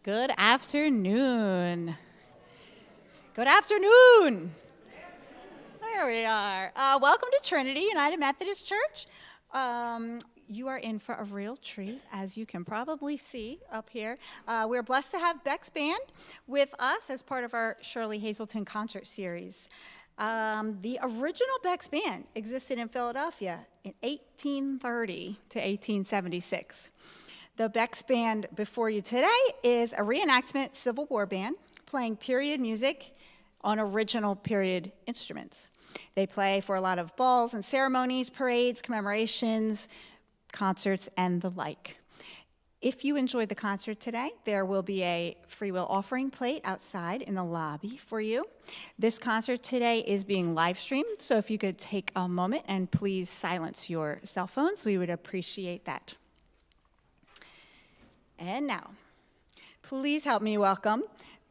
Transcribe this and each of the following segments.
Good afternoon. Good afternoon. There we are. Welcome to Trinity United Methodist Church. You are in for a real treat, as you can probably see up here. We're blessed to have Becks Band with us as part of our Shirley Hazelton concert series. The original Becks Band existed in Philadelphia in 1830 to 1876. The Becks Band before you today is a reenactment Civil War band playing period music on original period instruments. They play for a lot of balls and ceremonies, parades, commemorations, concerts, and the like. If you enjoyed the concert today, there will be a free will offering plate outside in the lobby for you. This concert today is being live streamed, so if you could take a moment and please silence your cell phones, we would appreciate that. And now, please help me welcome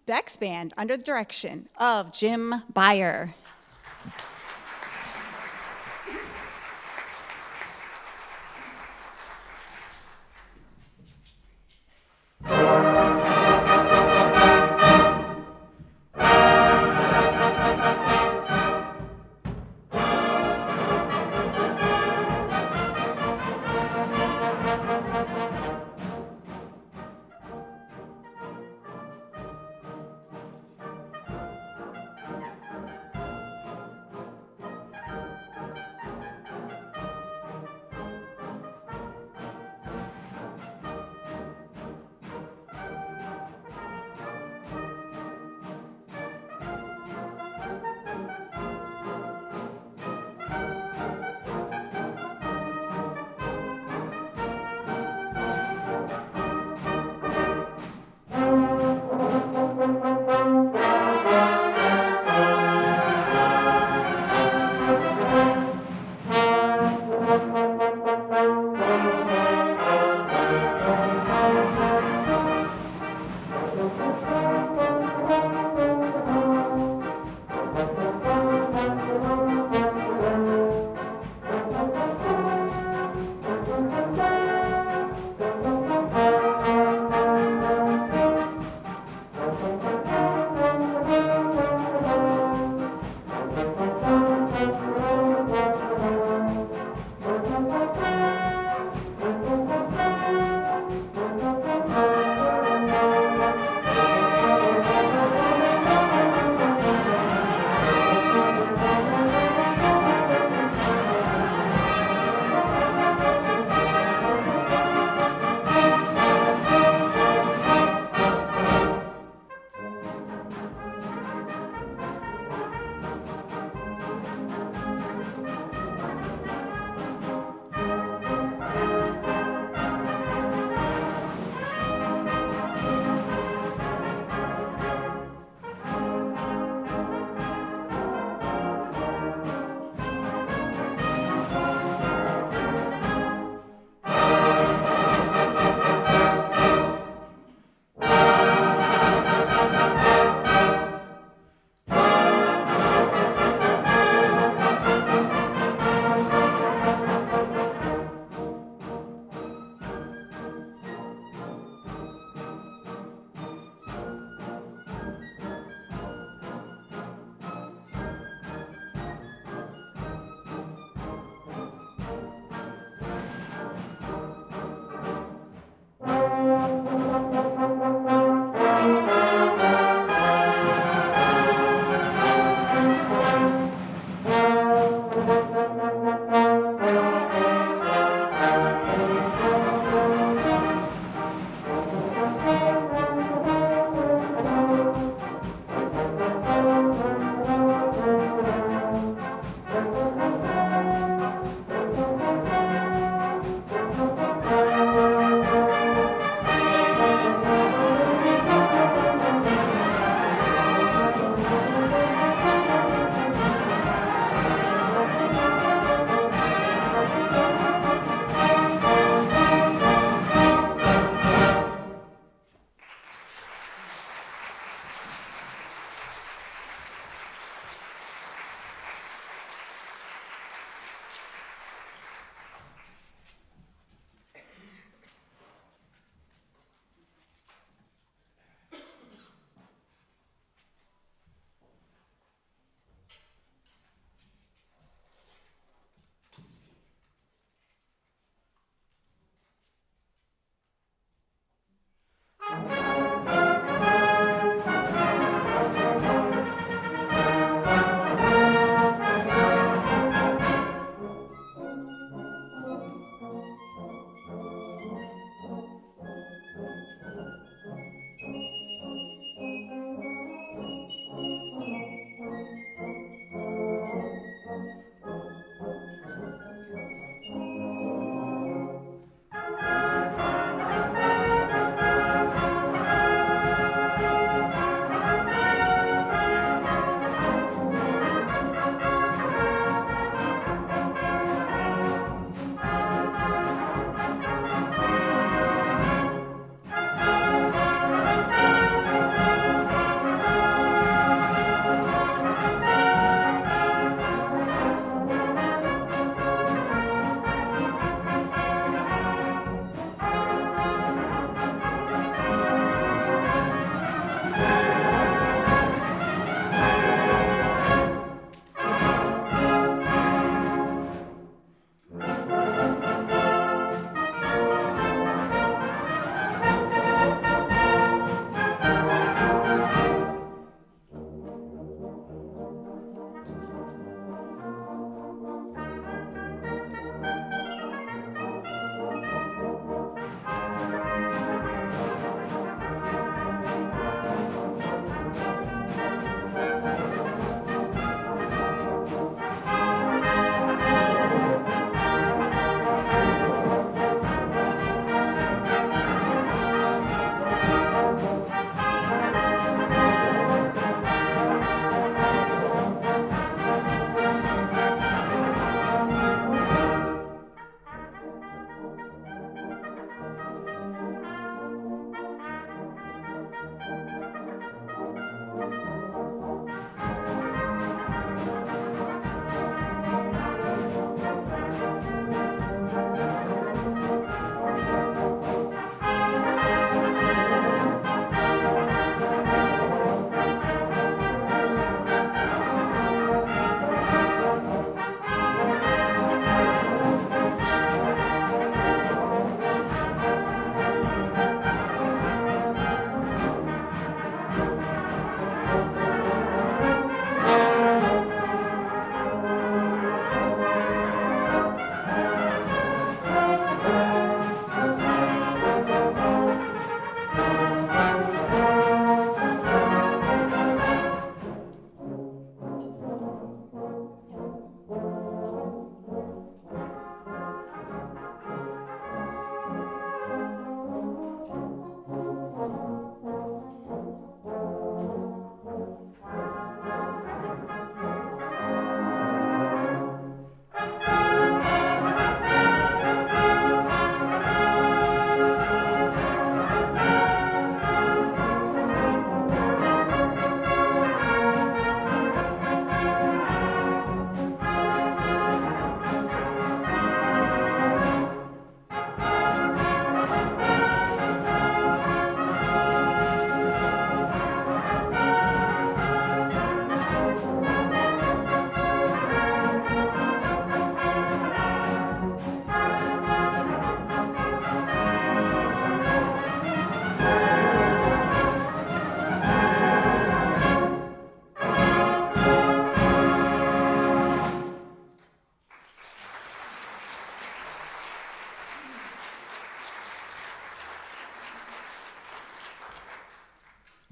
Becks Band under the direction of Jim Beyer.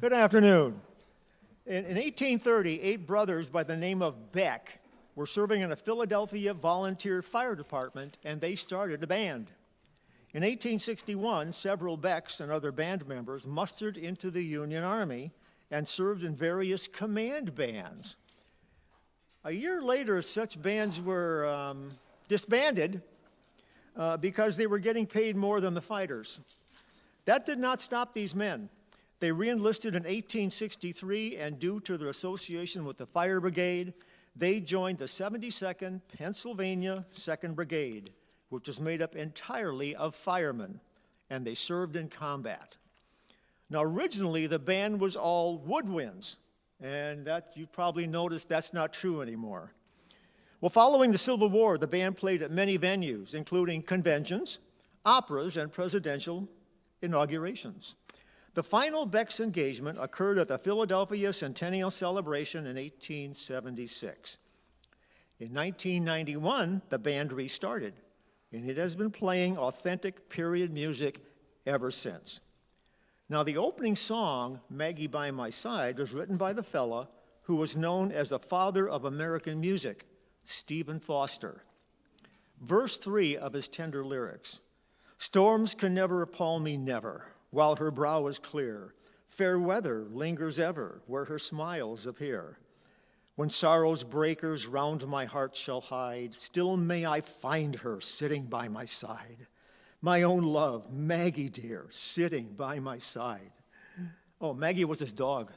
Good afternoon. In 1830, 8 brothers by the name of Beck were serving in a Philadelphia volunteer fire department, and they started a band. In 1861, several Becks and other band members mustered into the Union Army and served in various command bands. A year later, such bands were disbanded because they were getting paid more than the fighters. That did not stop these men. They re-enlisted in 1863, and due to their association with the Fire Brigade, they joined the 72nd Pennsylvania 2nd Brigade, which was made up entirely of firemen, and they served in combat. Now, originally, the band was all woodwinds, and that you probably noticed that's not true anymore. Well, following the Civil War, the band played at many venues, including conventions, operas, and presidential inaugurations. The final Becks engagement occurred at the Philadelphia Centennial Celebration in 1876. In 1991, the band restarted, and it has been playing authentic period music ever since. Now, the opening song, Maggie by My Side, was written by the fella who was known as the father of American music, Stephen Foster. Verse 3 of his tender lyrics: storms can never appall me, never, while her brow is clear. Fair weather lingers ever where her smiles appear. When sorrow's breakers round my heart shall hide, still may I find her sitting by my side. My own love, Maggie dear, sitting by my side. Oh, Maggie was his dog.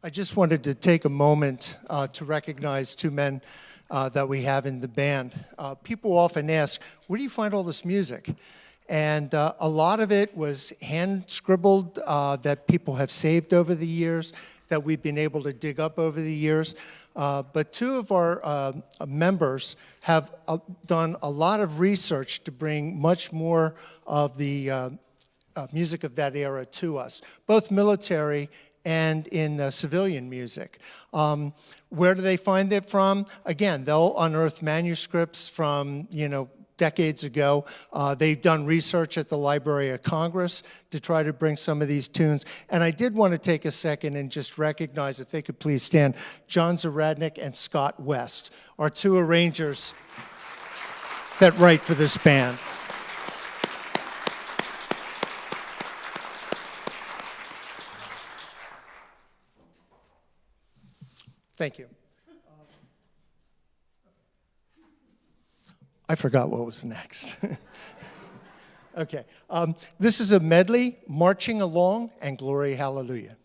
I just wanted to take a moment to recognize two men that we have in the band. People often ask, where do you find all this music? And a lot of it was hand-scribbled that people have saved over the years, that we've been able to dig up over the years. But two of our members have done a lot of research to bring much more of the music of that era to us, both military and in civilian music. Where do they find it from? Again, they'll unearth manuscripts from, decades ago. They've done research at the Library of Congress to try to bring some of these tunes. And I did want to take a second and just recognize, if they could please stand, John Zaradnik and Scott West, our two arrangers that write for this band. Thank you. I forgot what was next. Okay. This is a medley, Marching Along and Glory Hallelujah.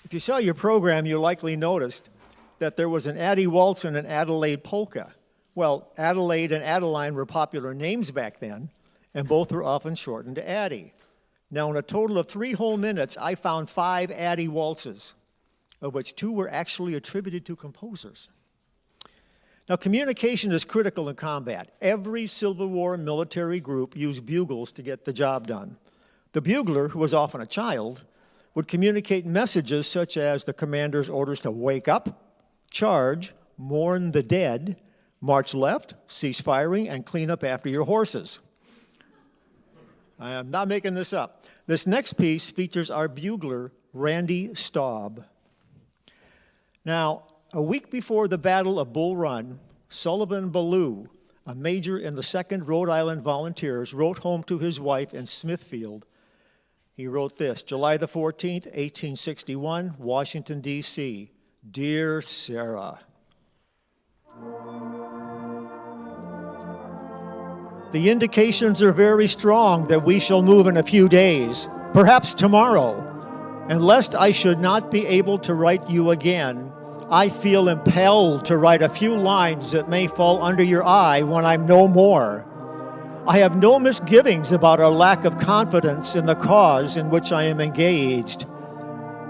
If you saw your program, you likely noticed that there was an Addie Waltz and an Adelaide Polka. Well, Adelaide and Adeline were popular names back then, and both were often shortened to Addie. Now, in a total of 3 whole minutes, I found 5 Addie Waltzes, of which 2 were actually attributed to composers. Now, communication is critical in combat. Every Civil War military group used bugles to get the job done. The bugler, who was often a child, would communicate messages such as the commander's orders to wake up, charge, mourn the dead, march left, cease firing, and clean up after your horses. I am not making this up. This next piece features our bugler, Randy Staub. Now, a week before the Battle of Bull Run, Sullivan Ballou, a major in the 2nd Rhode Island Volunteers, wrote home to his wife in Smithfield. He wrote this, July the 14th, 1861, Washington, D.C. Dear Sarah, the indications are very strong that we shall move in a few days, perhaps tomorrow. And lest I should not be able to write you again, I feel impelled to write a few lines that may fall under your eye when I'm no more. I have no misgivings about our lack of confidence in the cause in which I am engaged,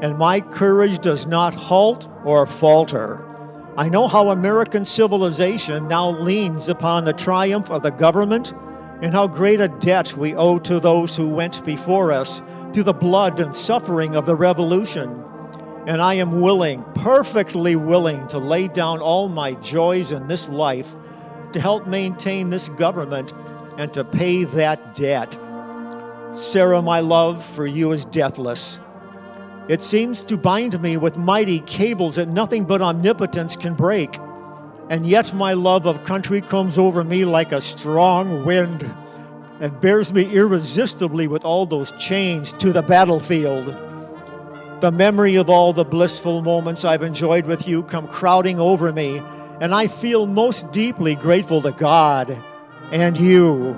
and my courage does not halt or falter. I know how American civilization now leans upon the triumph of the government and how great a debt we owe to those who went before us through the blood and suffering of the Revolution. And I am willing, perfectly willing, to lay down all my joys in this life to help maintain this government and to pay that debt. Sarah, my love for you is deathless. It seems to bind me with mighty cables that nothing but omnipotence can break. And yet my love of country comes over me like a strong wind and bears me irresistibly with all those chains to the battlefield. The memory of all the blissful moments I've enjoyed with you come crowding over me, and I feel most deeply grateful to God and you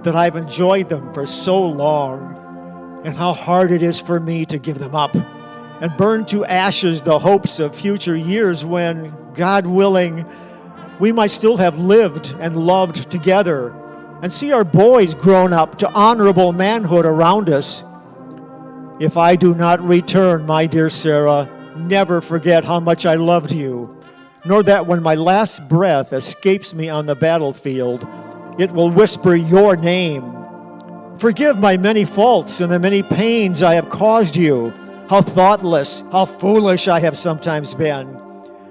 that I've enjoyed them for so long, and how hard it is for me to give them up and burn to ashes the hopes of future years when, God willing, we might still have lived and loved together and see our boys grown up to honorable manhood around us. If I do not return, my dear Sarah, never forget how much I loved you, nor that when my last breath escapes me on the battlefield, it will whisper your name. Forgive my many faults and the many pains I have caused you, how thoughtless, how foolish I have sometimes been.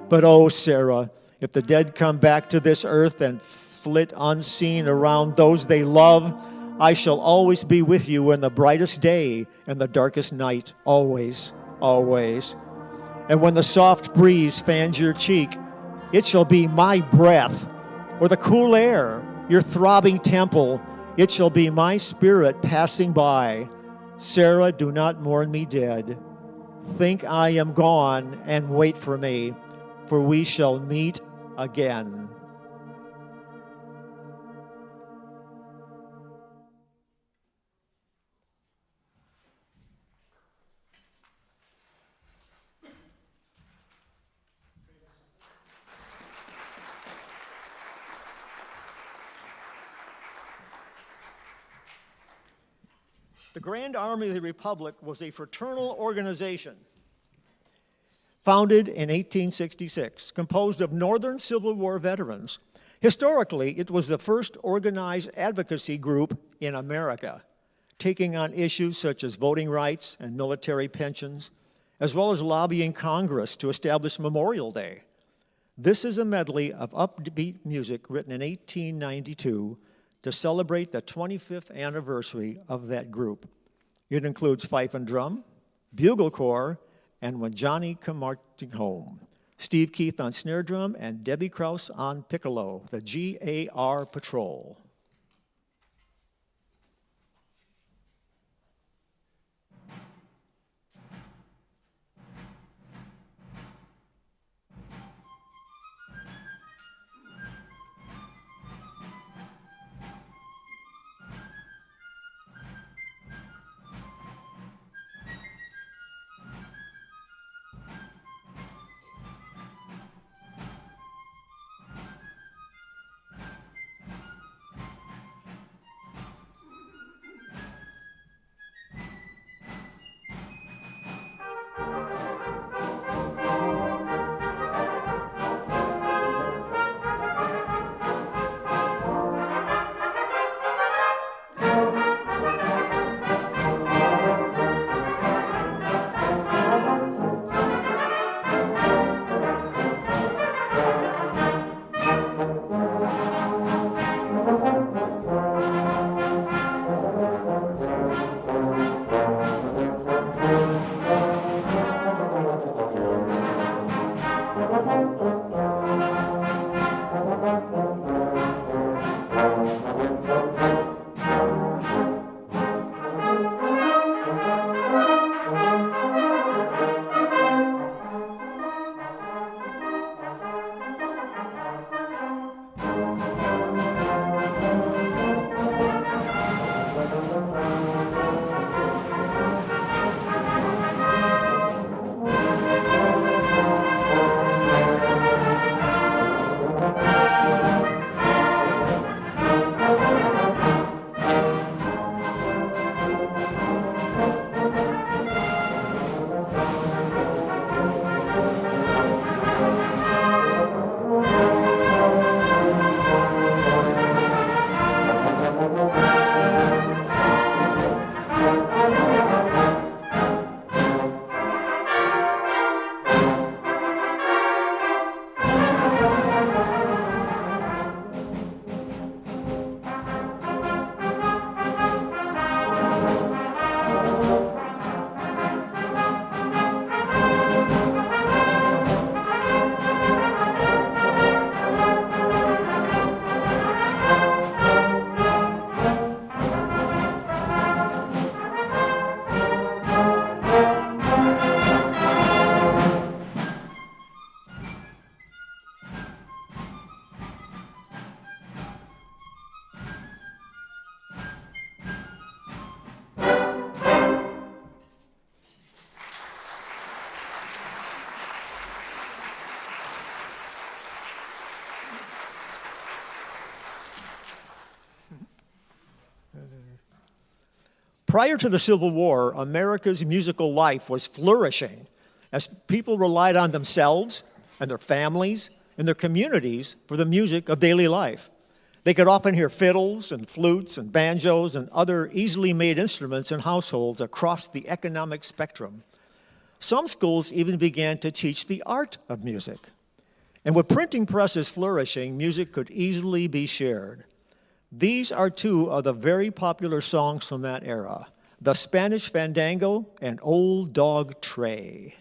But oh, Sarah, if the dead come back to this earth and flit unseen around those they love, I shall always be with you in the brightest day and the darkest night, always, always. And when the soft breeze fans your cheek, it shall be my breath, or the cool air, your throbbing temple, it shall be my spirit passing by. Sarah, do not mourn me dead. Think I am gone and wait for me, for we shall meet again. The Grand Army of the Republic was a fraternal organization founded in 1866, composed of Northern Civil War veterans. Historically, it was the first organized advocacy group in America, taking on issues such as voting rights and military pensions, as well as lobbying Congress to establish Memorial Day. This is a medley of upbeat music written in 1892 to celebrate the 25th anniversary of that group. It includes fife and drum, bugle corps, and When Johnny Come Marching Home. Steve Keith on snare drum and Debbie Krause on piccolo, the GAR Patrol. Prior to the Civil War, America's musical life was flourishing as people relied on themselves and their families and their communities for the music of daily life. They could often hear fiddles and flutes and banjos and other easily made instruments in households across the economic spectrum. Some schools even began to teach the art of music. And with printing presses flourishing, music could easily be shared. These are two of the very popular songs from that era, The Spanish Fandango and Old Dog Tray.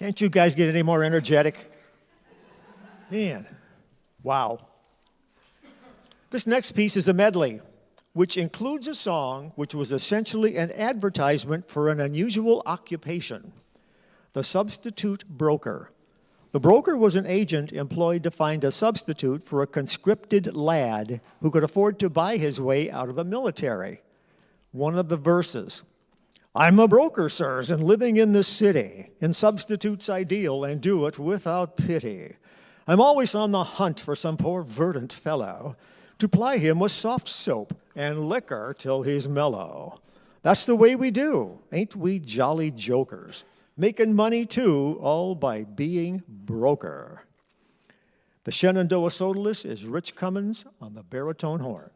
Can't you guys get any more energetic? Man, wow. This next piece is a medley, which includes a song which was essentially an advertisement for an unusual occupation, the substitute broker. The broker was an agent employed to find a substitute for a conscripted lad who could afford to buy his way out of the military. One of the verses, "I'm a broker, sirs, and living in this city. In substitutes I deal, and do it without pity. I'm always on the hunt for some poor verdant fellow to ply him with soft soap and liquor till he's mellow. That's the way we do, ain't we jolly jokers? Making money, too, all by being broker." The Shenandoah soloist is Rich Cummins on the baritone horn.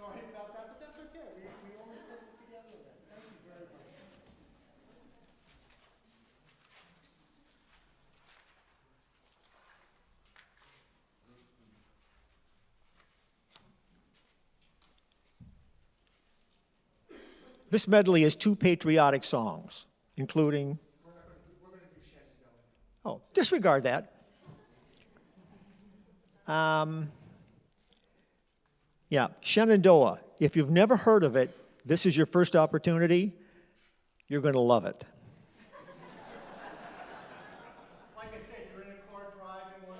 Sorry about that, but that's okay. We always did it together then. Thank you very much. This medley is 2 patriotic songs, including... We're going to do Shenandoah. Oh, disregard that. Yeah, Shenandoah. If you've never heard of it, this is your first opportunity. You're going to love it. Like I said, you're in a car driving one.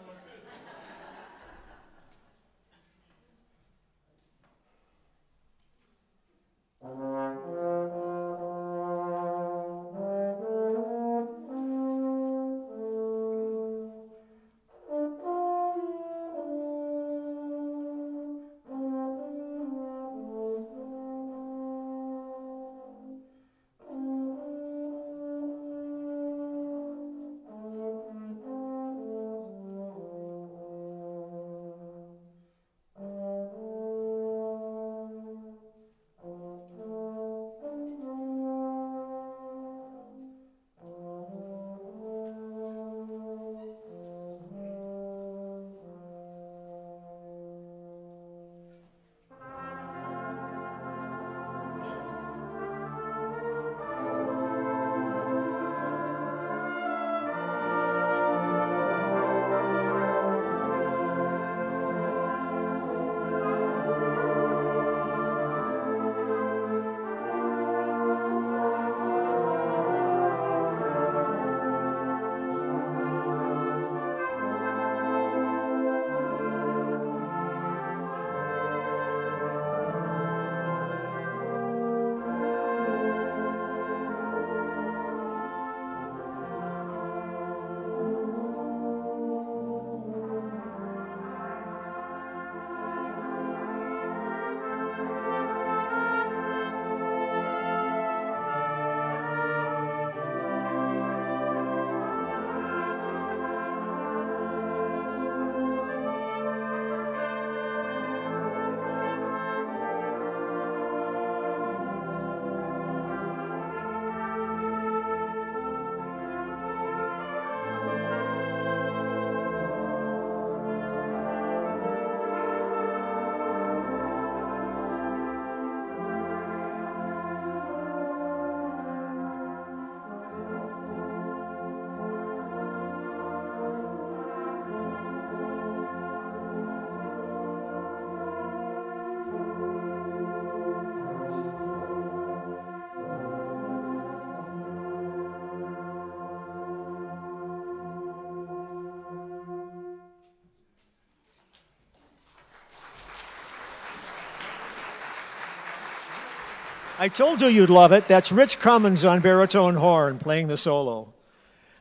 I told you you'd love it. That's Rich Cummins on baritone horn playing the solo.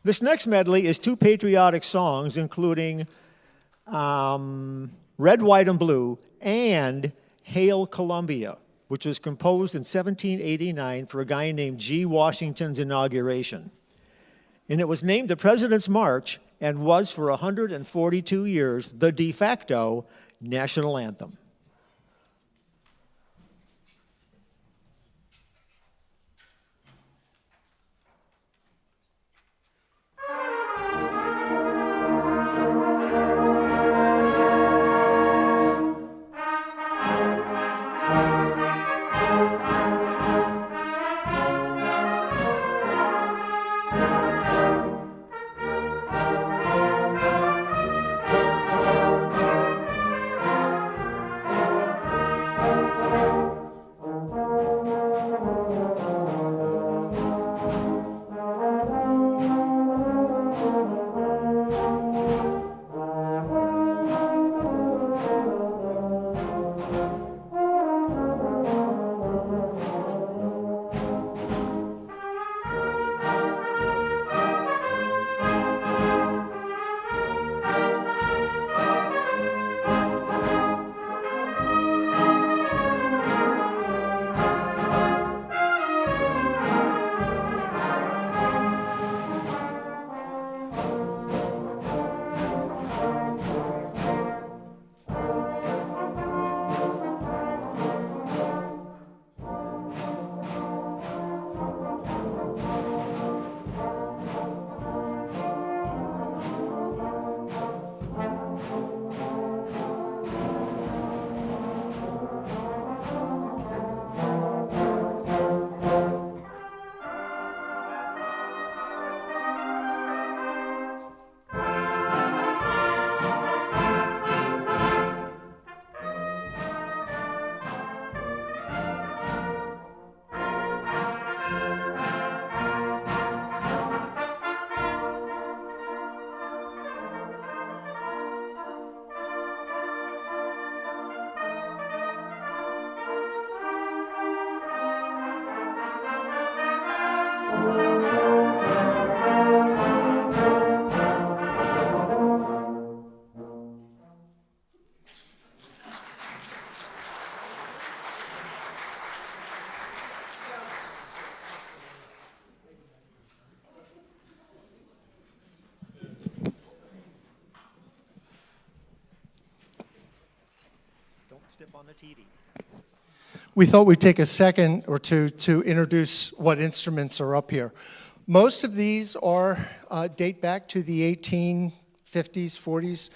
This next medley is 2 patriotic songs, including Red, White, and Blue and Hail Columbia, which was composed in 1789 for a guy named G. Washington's inauguration. And it was named the President's March and was for 142 years the de facto national anthem. Step on the TV. We thought we'd take a second or two to introduce what instruments are up here. Most of these are date back to the 1850s, 40s,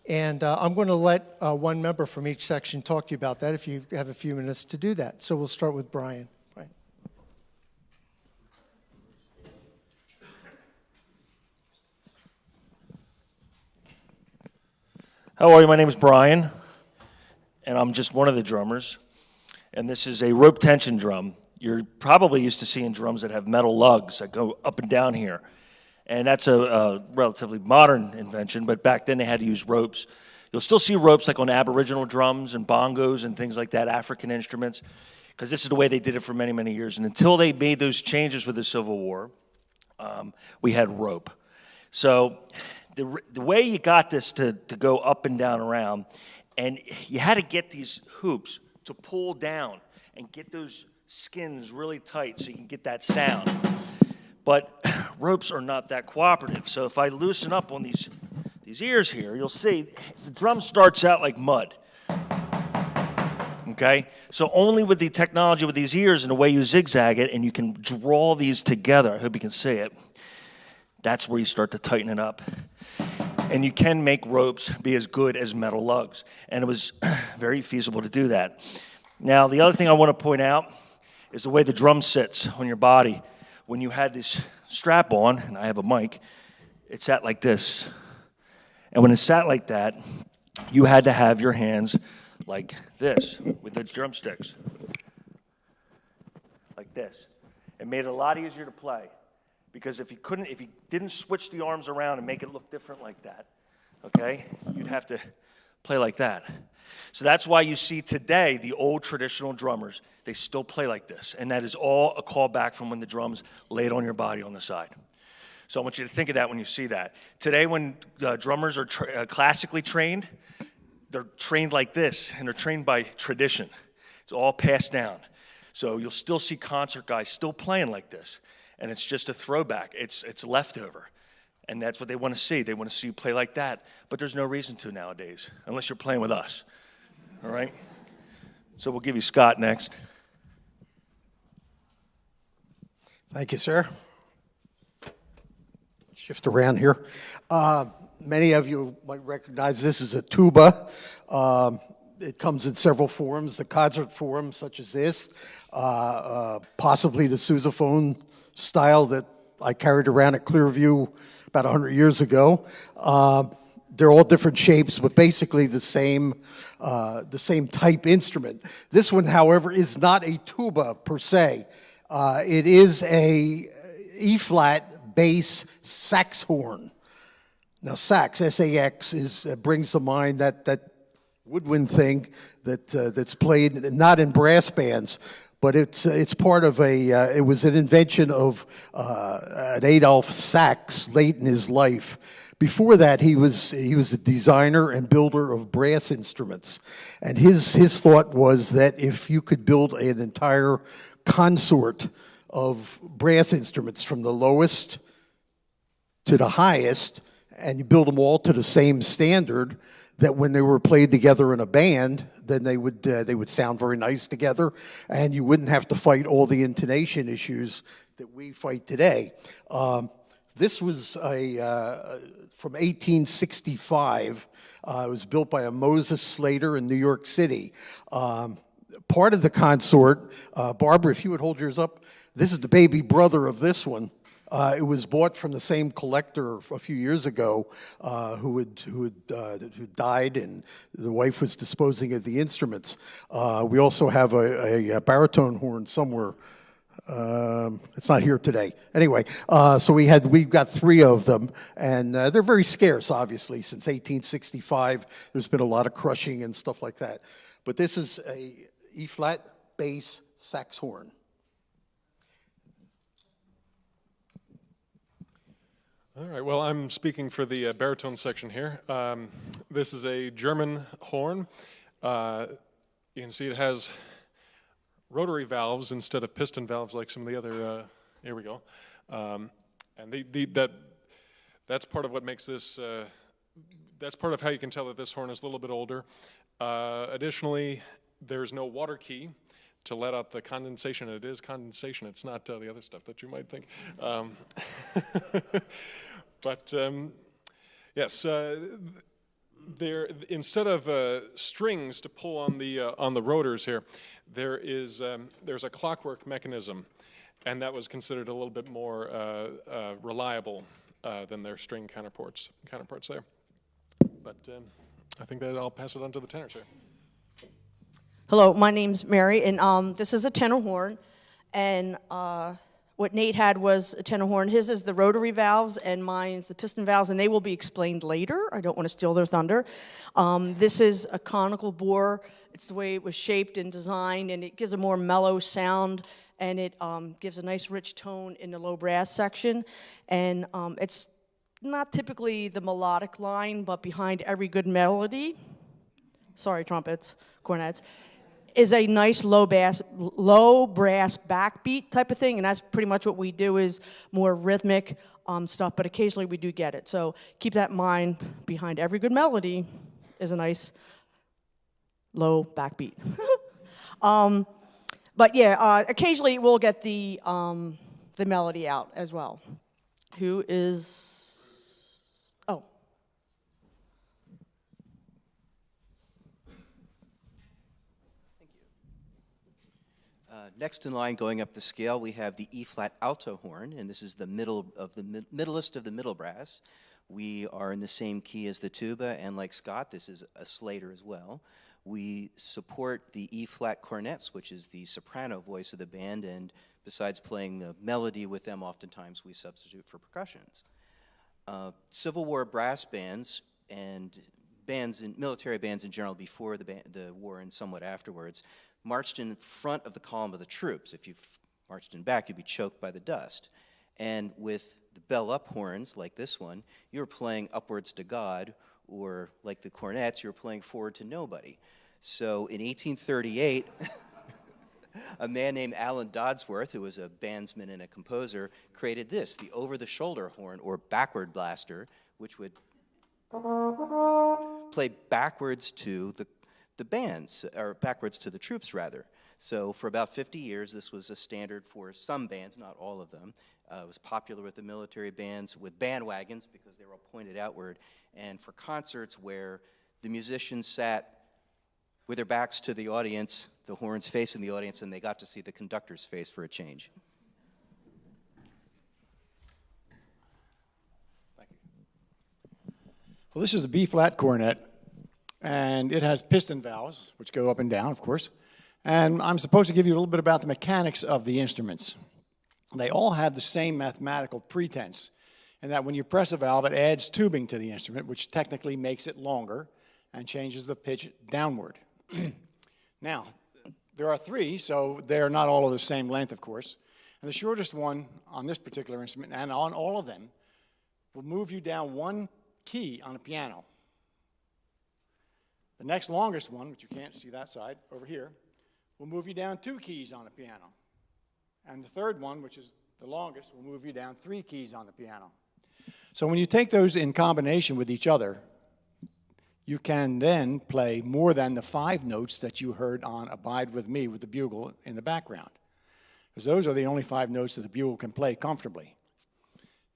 and I'm going to let one member from each section talk to you about that if you have a few minutes to do that. So we'll start with Brian. Brian. How are you? My name is Brian, and I'm just one of the drummers. And this is a rope tension drum. You're probably used to seeing drums that have metal lugs that go up and down here. And that's a relatively modern invention, but back then they had to use ropes. You'll still see ropes like on Aboriginal drums and bongos and things like that, African instruments, because this is the way they did it for many, many years. And until they made those changes with the Civil War, we had rope. So the way you got this to go up and down around, and you had to get these hoops to pull down and get those skins really tight so you can get that sound. But ropes are not that cooperative. So if I loosen up on these ears here, you'll see the drum starts out like mud. Okay? So only with the technology with these ears and the way you zigzag it and you can draw these together, I hope you can see it, that's where you start to tighten it up. And you can make ropes be as good as metal lugs. And it was very feasible to do that. Now, the other thing I want to point out is the way the drum sits on your body. When you had this strap on, and I have a mic, it sat like this. And when it sat like that, you had to have your hands like this with the drumsticks. Like this. It made it a lot easier to play. Because if you didn't switch the arms around and make it look different like that, okay, you'd have to play like that. So that's why you see today the old traditional drummers, they still play like this. And that is all a callback from when the drums laid on your body on the side. So I want you to think of that when you see that. Today when drummers are classically trained, they're trained like this, and they're trained by tradition. It's all passed down. So you'll still see concert guys still playing like this. And it's just a throwback. It's leftover. And that's what they want to see. They want to see you play like that. But there's no reason to nowadays, unless you're playing with us. All right? So we'll give you Scott next. Thank you, sir. Shift around here. Many of you might recognize this as a tuba. It comes in several forms, the concert form, such as this, possibly the sousaphone style that I carried around at Clearview about 100 years ago. They're all different shapes, but basically the same type instrument. This one, however, is not a tuba per se. It is a E-flat bass sax horn. Now, sax, S-A-X, brings to mind that woodwind thing that's played not in brass bands, but it's part of it was an invention of an Adolf Sax late in his life. Before that, he was a designer and builder of brass instruments. And his thought was that if you could build an entire consort of brass instruments from the lowest to the highest, and you build them all to the same standard, that when they were played together in a band, then they would sound very nice together, and you wouldn't have to fight all the intonation issues that we fight today. This was from 1865. It was built by a Moses Slater in New York City. Part of the consort, Barbara, if you would hold yours up, this is the baby brother of this one. It was bought from the same collector a few years ago who died, and the wife was disposing of the instruments. We also have a baritone horn somewhere. It's not here today. Anyway, so we've got 3 of them, and they're very scarce, obviously. Since 1865, there's been a lot of crushing and stuff like that. But this is a E-flat bass sax horn. All right, well, I'm speaking for the baritone section here. This is a German horn. You can see it has rotary valves instead of piston valves like some of the other, here we go. And that's part of what makes this, that's part of how you can tell that this horn is a little bit older. Additionally, there's no water key to let out the condensation. It is condensation. It's not the other stuff that you might think. But yes, there, instead of strings to pull on the rotors here, there's a clockwork mechanism, and that was considered a little bit more reliable than their string counterparts there. But I think that I'll pass it on to the tenors here. Hello, my name's Mary, and this is a tenor horn, and what Nate had was a tenor horn. His is the rotary valves, and mine's the piston valves, and they will be explained later. I don't want to steal their thunder. This is a conical bore. It's the way it was shaped and designed, and it gives a more mellow sound, and it gives a nice rich tone in the low brass section, and it's not typically the melodic line, but behind every good melody, sorry, trumpets, cornets, is a nice low brass backbeat type of thing, and that's pretty much what we do, is more rhythmic stuff, but occasionally we do get it. So keep that in mind. Behind every good melody is a nice low backbeat. But yeah, occasionally we'll get the melody out as well. Who is, oh. Next in line, going up the scale, we have the E-flat alto horn, and this is the middlest of the middle brass. We are in the same key as the tuba, and like Scott, this is a Slater as well. We support the E-flat cornets, which is the soprano voice of the band, and besides playing the melody with them, oftentimes we substitute for percussions. Civil War brass bands and military bands in general before the war and somewhat afterwards marched in front of the column of the troops. If you marched in back, you'd be choked by the dust. And with the bell-up horns, like this one, you were playing upwards to God, or like the cornets, you were playing forward to nobody. So in 1838, a man named Alan Dodsworth, who was a bandsman and a composer, created this, the over-the-shoulder horn, or backward blaster, which would play backwards to the bands, or backwards to the troops, rather. So for about 50 years, this was a standard for some bands, not all of them. It was popular with the military bands, with band wagons, because they were all pointed outward, and for concerts where the musicians sat with their backs to the audience, the horns facing the audience, and they got to see the conductor's face for a change. Thank you. Well, this is a B-flat cornet, and it has piston valves, which go up and down, of course. And I'm supposed to give you a little bit about the mechanics of the instruments. They all have the same mathematical pretense, in that when you press a valve, it adds tubing to the instrument, which technically makes it longer and changes the pitch downward. Now, there are three, so they're not all of the same length, of course. And the shortest one on this particular instrument, and on all of them, will move you down one key on a piano. The next longest one, which you can't see that side, over here, will move you down 2 keys on the piano. And the third one, which is the longest, will move you down 3 keys on the piano. So when you take those in combination with each other, you can then play more than the 5 notes that you heard on Abide With Me with the bugle in the background. Because those are the only 5 notes that the bugle can play comfortably.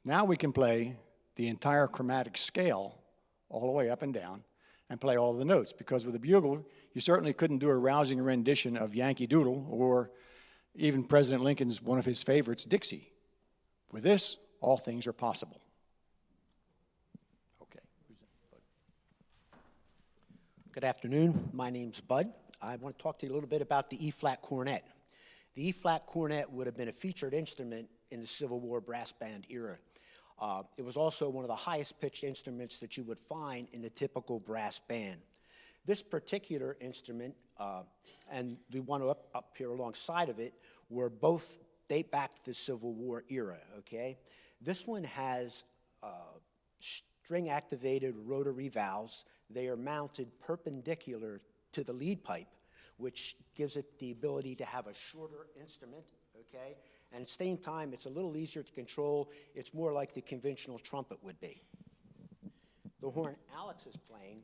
Now we can play the entire chromatic scale all the way up and down and play all the notes, because with a bugle, you certainly couldn't do a rousing rendition of Yankee Doodle or even President Lincoln's, one of his favorites, Dixie. With this, all things are possible. Okay. Good afternoon. My name's Bud. I want to talk to you a little bit about the E-flat cornet. The E-flat cornet would have been a featured instrument in the Civil War brass band era. It was also one of the highest pitched instruments that you would find in the typical brass band. This particular instrument, and the one up here alongside of it, were both date back to the Civil War era, okay? This one has string-activated rotary valves. They are mounted perpendicular to the lead pipe, which gives it the ability to have a shorter instrument, okay? And at the same time, it's a little easier to control. It's more like the conventional trumpet would be. The horn Alex is playing,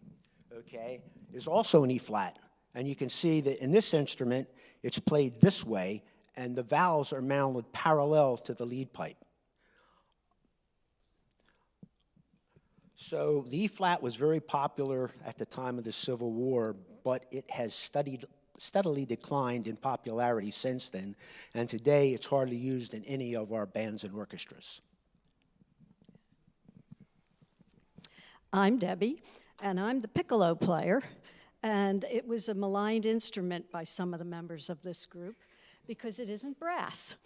okay, is also an E flat. And you can see that in this instrument, it's played this way, and the valves are mounted parallel to the lead pipe. So the E flat was very popular at the time of the Civil War, but it has steadily declined in popularity since then, and today it's hardly used in any of our bands and orchestras. I'm Debbie, and I'm the piccolo player, and it was a maligned instrument by some of the members of this group because it isn't brass.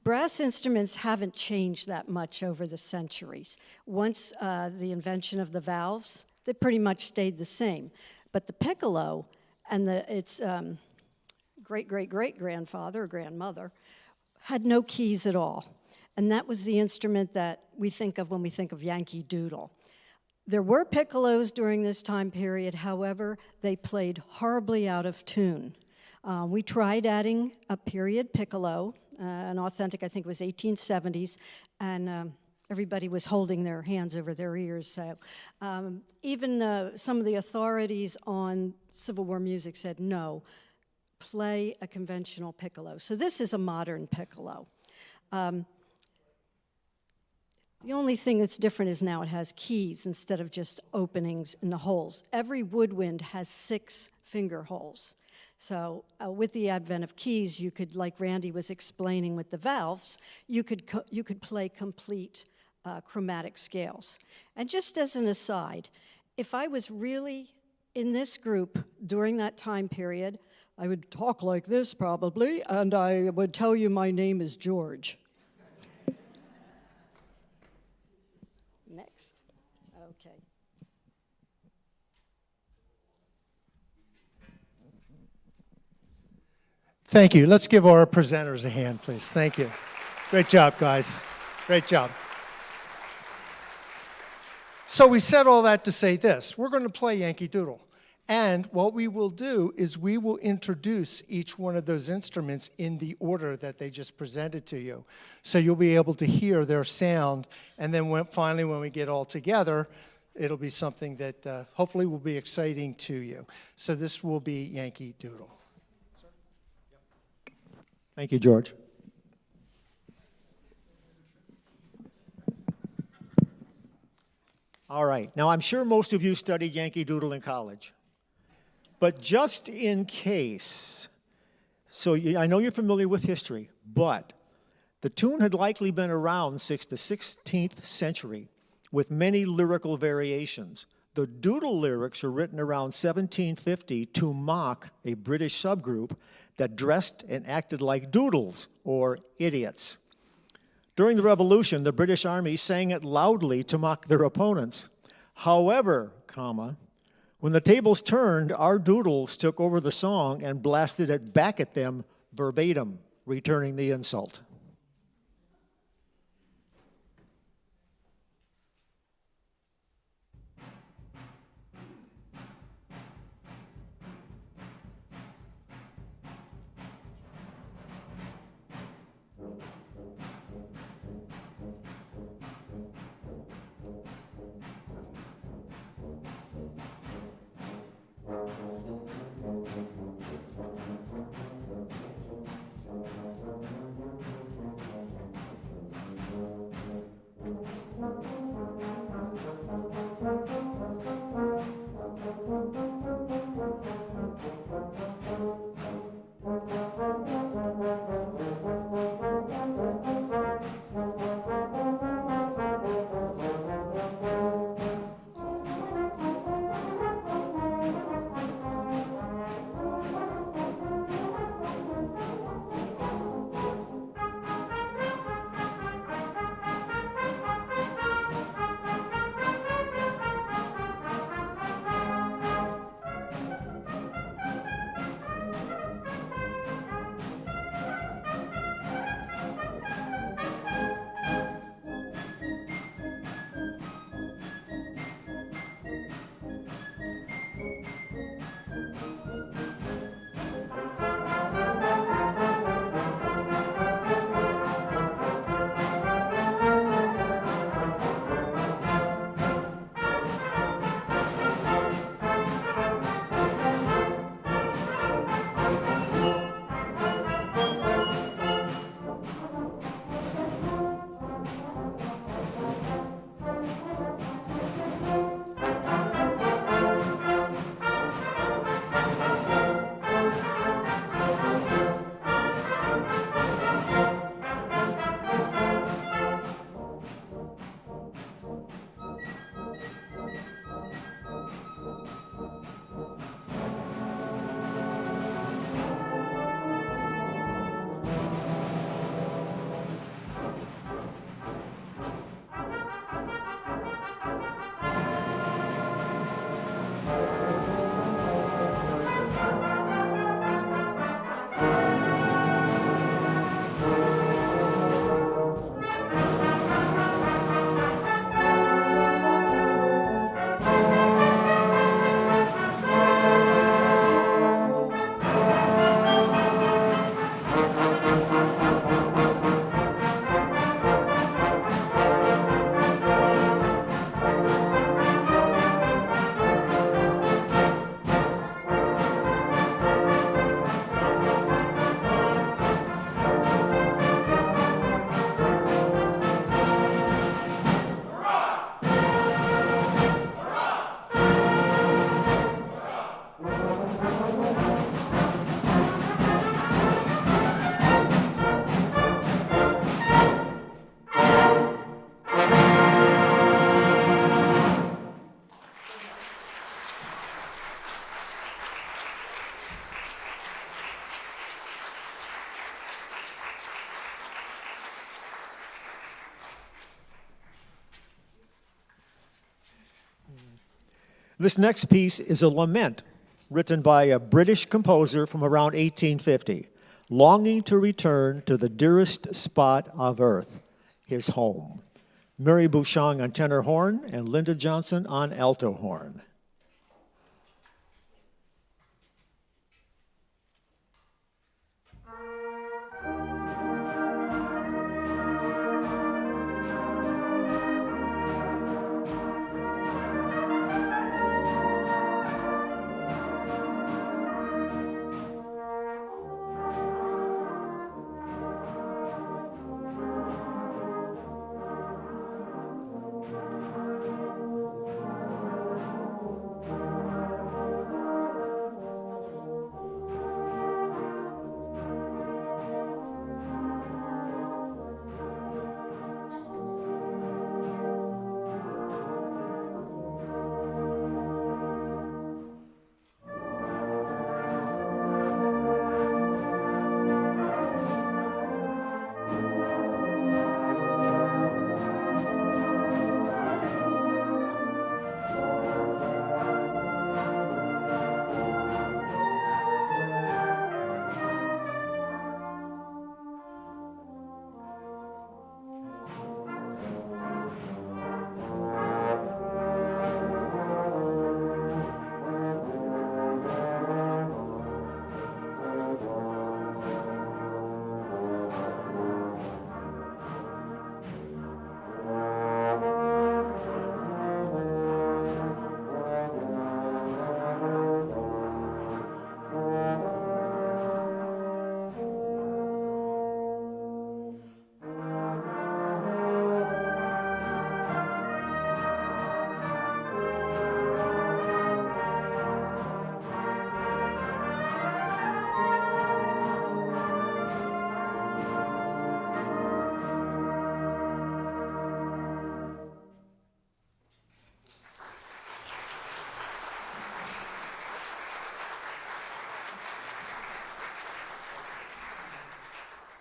Brass instruments haven't changed that much over the centuries. Once the invention of the valves, they pretty much stayed the same. But the piccolo and its great-great-great-grandfather or grandmother had no keys at all. And that was the instrument that we think of when we think of Yankee Doodle. There were piccolos during this time period, however, they played horribly out of tune. We tried adding a period piccolo, an authentic, I think it was 1870s, and everybody was holding their hands over their ears. So even some of the authorities on Civil War music said, no, play a conventional piccolo. So this is a modern piccolo. The only thing that's different is now it has keys instead of just openings in the holes. Every woodwind has 6 finger holes. So with the advent of keys, you could, like Randy was explaining with the valves, you could play complete chromatic scales. And just as an aside, if I was really in this group during that time period, I would talk like this probably, and I would tell you my name is George. Next. Okay. Thank you. Let's give our presenters a hand, please. Thank you. Great job, guys. Great job. So we said all that to say this. We're going to play Yankee Doodle. And what we will do is we will introduce each one of those instruments in the order that they just presented to you. So you'll be able to hear their sound. And then finally, when we get all together, it'll be something that hopefully will be exciting to you. So this will be Yankee Doodle. Thank you, George. All right. Now, I'm sure most of you studied Yankee Doodle in college. But just in case, so I know you're familiar with history, but the tune had likely been around since the 16th century with many lyrical variations. The doodle lyrics were written around 1750 to mock a British subgroup that dressed and acted like doodles, or idiots. During the Revolution, the British Army sang it loudly to mock their opponents. However, when the tables turned, our doodles took over the song and blasted it back at them verbatim, returning the insult. This next piece is a lament written by a British composer from around 1850, longing to return to the dearest spot of earth, his home. Mary Bouchon on tenor horn and Linda Johnson on alto horn.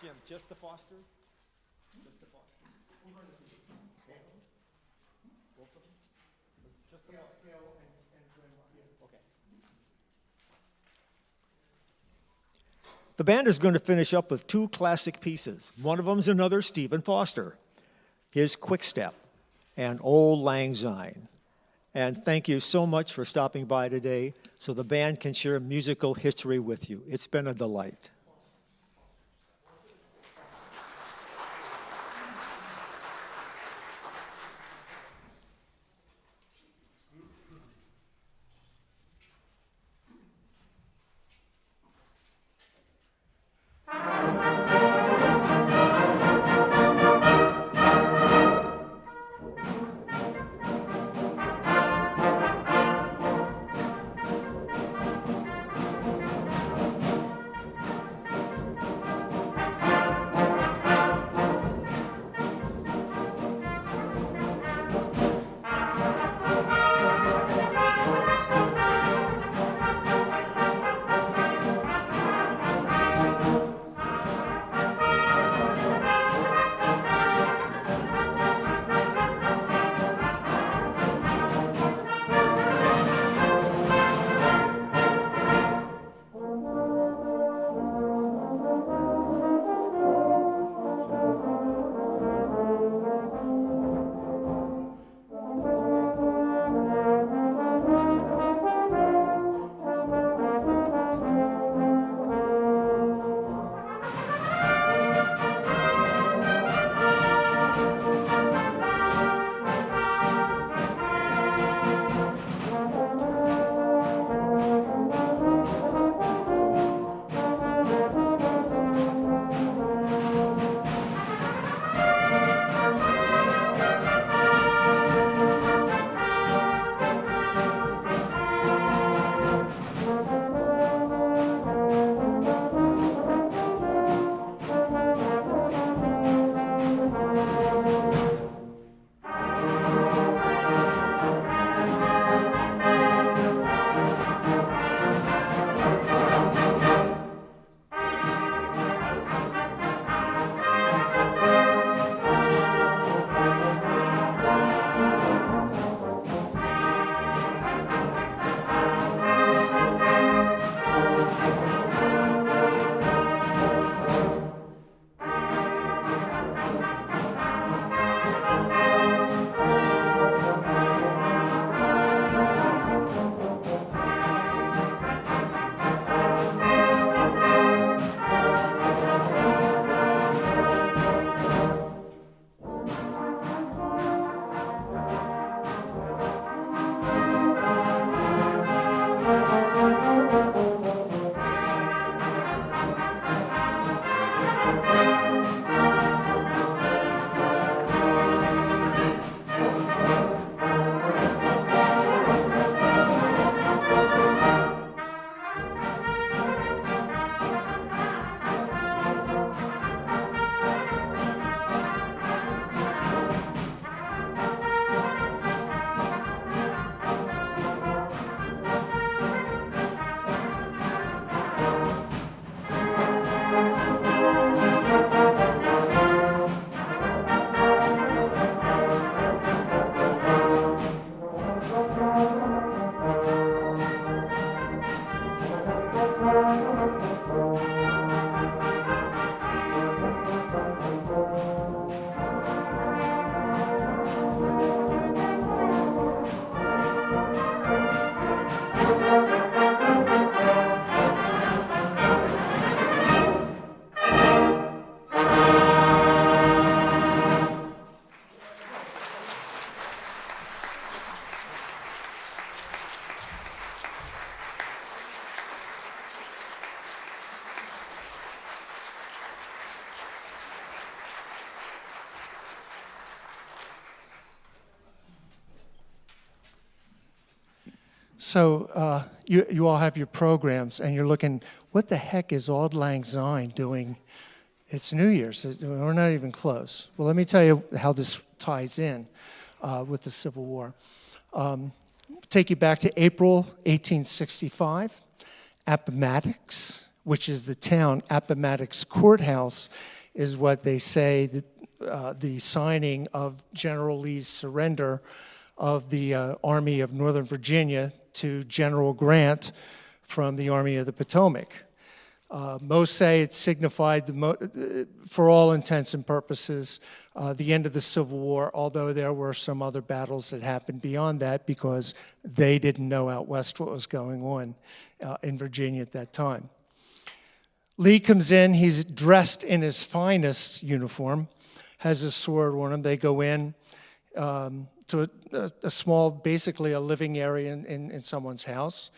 Jim, just the Foster? Just the Foster. Both of them? Just the Foster? Okay. The band is going to finish up with two classic pieces. One of them is another Stephen Foster, his Quick Step and Old Lang Syne. And thank you so much for stopping by today so the band can share musical history with you. It's been a delight. So you all have your programs, and you're looking, what the heck is Auld Lang Syne doing? It's New Year's. We're not even close. Well, let me tell you how this ties in with the Civil War. Take you back to April 1865. Appomattox, which is the town, Appomattox Courthouse, is what they say that the signing of General Lee's surrender of the Army of Northern Virginia to General Grant from the Army of the Potomac. Most say it signified, for all intents and purposes, the end of the Civil War, although there were some other battles that happened beyond that because they didn't know out west what was going on in Virginia at that time. Lee comes in, he's dressed in his finest uniform, has a sword on him. They go in to a small, basically a living area in someone's house.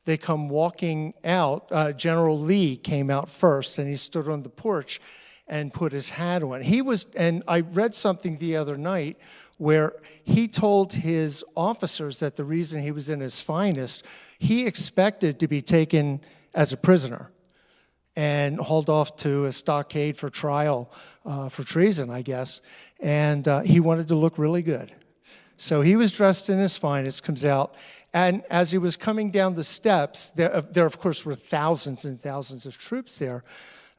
They come walking out. General Lee came out first, and he stood on the porch and put his hat on. And I read something the other night where he told his officers that the reason he was in his finest, he expected to be taken as a prisoner and hauled off to a stockade for trial for treason, I guess. And he wanted to look really good. So he was dressed in his finest, comes out, and as he was coming down the steps, there of course were thousands and thousands of troops there.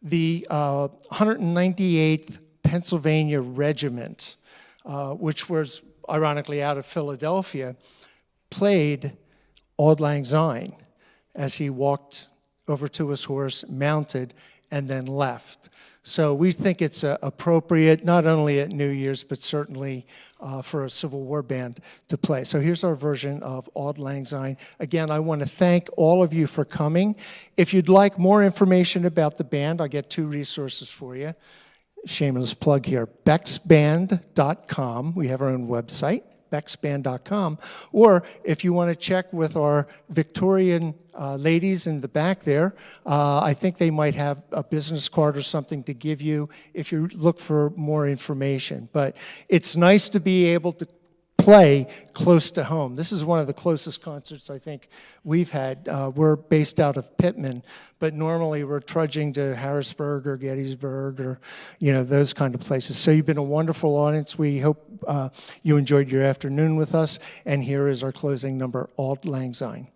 The 198th Pennsylvania Regiment, which was ironically out of Philadelphia, played Auld Lang Syne as he walked over to his horse, mounted, and then left. So we think it's appropriate, not only at New Year's, but certainly for a Civil War band to play. So here's our version of Auld Lang Syne. Again, I want to thank all of you for coming. If you'd like more information about the band, I'll get two resources for you. Shameless plug here, becksband.com. We have our own website, becksband.com. Or if you want to check with our Victorian ladies in the back there, I think they might have a business card or something to give you if you look for more information. But it's nice to be able to play close to home. This is one of the closest concerts I think we've had. We're based out of Pittman, but normally we're trudging to Harrisburg or Gettysburg or, those kind of places. So you've been a wonderful audience. We hope you enjoyed your afternoon with us. And here is our closing number, Auld Lang Syne.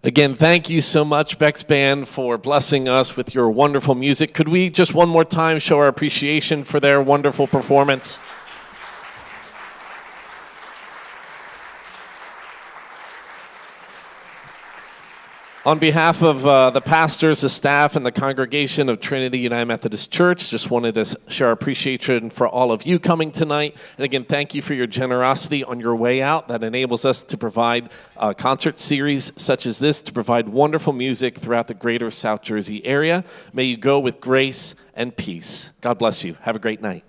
Again, thank you so much, Becks Band, for blessing us with your wonderful music. Could we just one more time show our appreciation for their wonderful performance? On behalf of the pastors, the staff, and the congregation of Trinity United Methodist Church, just wanted to share our appreciation for all of you coming tonight. And again, thank you for your generosity on your way out that enables us to provide a concert series such as this, to provide wonderful music throughout the greater South Jersey area. May you go with grace and peace. God bless you. Have a great night.